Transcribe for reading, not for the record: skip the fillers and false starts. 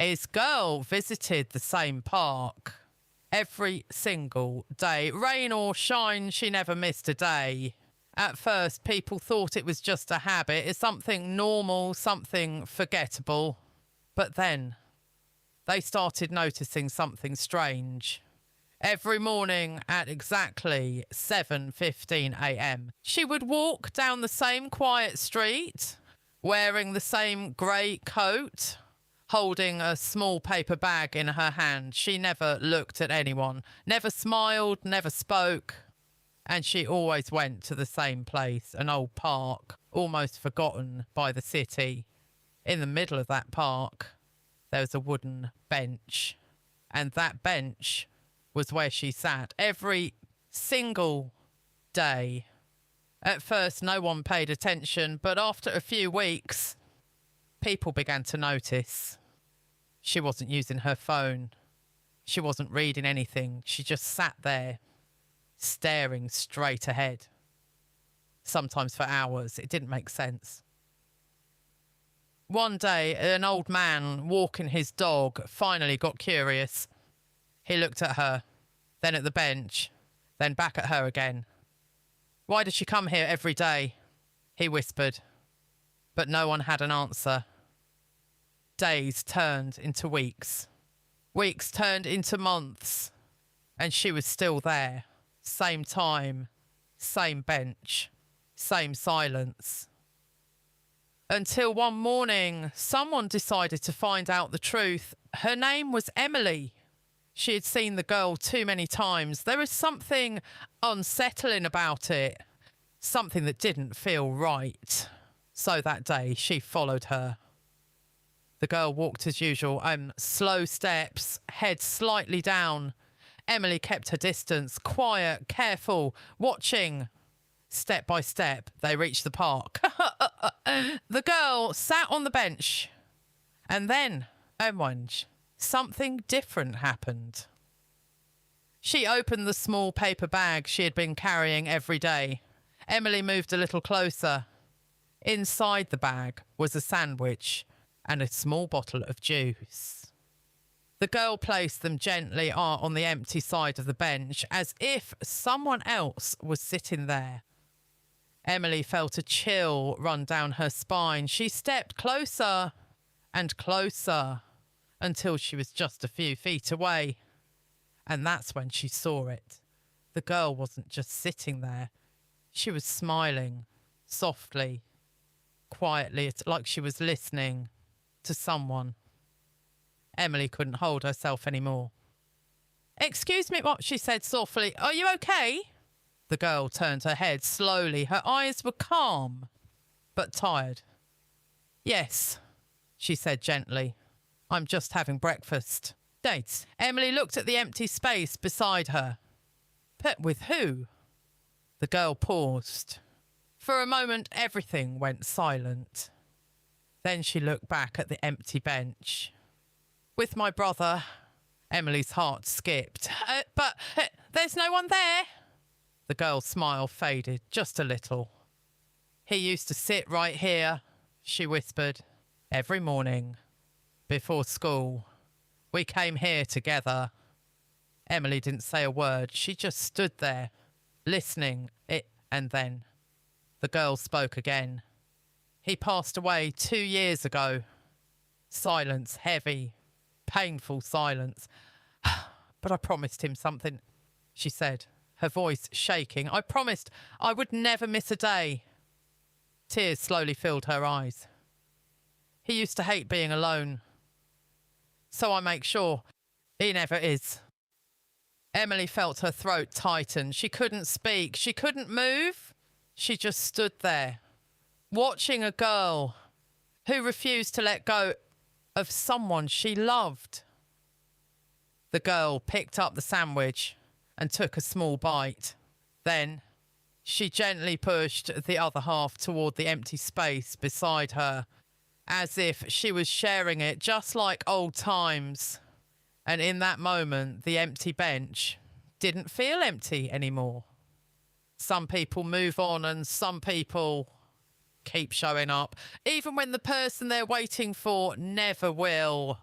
His girl visited the same park every single day. Rain or shine, she never missed a day. At first, people thought it was just a habit. It's something normal, something forgettable. But then they started noticing something strange. Every morning at exactly 7:15 a.m, she would walk down the same quiet street, wearing the same grey coat, holding a small paper bag in her hand. She never looked at anyone, never smiled, never spoke. And she always went to the same place, an old park, almost forgotten by the city. In the middle of that park, there was a wooden bench. And that bench was where she sat every single day. At first, no one paid attention, but after a few weeks, people began to notice. She wasn't using her phone. She wasn't reading anything. She just sat there, staring straight ahead. Sometimes for hours. It didn't make sense. One day, an old man walking his dog finally got curious. He looked at her, then at the bench, then back at her again. "Why does she come here every day?" he whispered. But no one had an answer. Days turned into weeks. Weeks turned into months. And she was still there. Same time, same bench, same silence. Until one morning, someone decided to find out the truth. Her name was Emily. She had seen the girl too many times. There was something unsettling about it, something that didn't feel right. So that day, she followed her. The girl walked as usual, slow steps, head slightly down. Emily kept her distance, quiet, careful, watching. Step by step, they reached the park. The girl sat on the bench. And then, something different happened. She opened the small paper bag she had been carrying every day. Emily moved a little closer. Inside the bag was a sandwich and a small bottle of juice. The girl placed them gently on the empty side of the bench, as if someone else was sitting there. Emily felt a chill run down her spine. She stepped closer and closer until she was just a few feet away. And that's when she saw it. The girl wasn't just sitting there. She was smiling, softly, quietly, like she was listening to someone. Emily couldn't hold herself anymore. "Excuse me," she said softly. "Are you okay?" The girl turned her head slowly. Her eyes were calm, but tired. "Yes," she said gently. "I'm just having breakfast." Dates. Emily looked at the empty space beside her. "But with who?" The girl paused. For a moment, everything went silent. Then she looked back at the empty bench. "With my brother." Emily's heart skipped. But there's no one there." The girl's smile faded just a little. "He used to sit right here," she whispered, "every morning, before school. We came here together." Emily didn't say a word. She just stood there, listening. And then the girl spoke again. "He passed away 2 years ago." Silence, heavy, painful silence. "But I promised him something," she said, her voice shaking. "I promised I would never miss a day." Tears slowly filled her eyes. "He used to hate being alone. So I make sure he never is." Emily felt her throat tighten. She couldn't speak. She couldn't move. She just stood there, watching a girl who refused to let go of someone she loved. The girl picked up the sandwich and took a small bite. Then she gently pushed the other half toward the empty space beside her, as if she was sharing it just like old times. And in that moment, the empty bench didn't feel empty anymore. Some people move on and some people keep showing up, even when the person they're waiting for never will.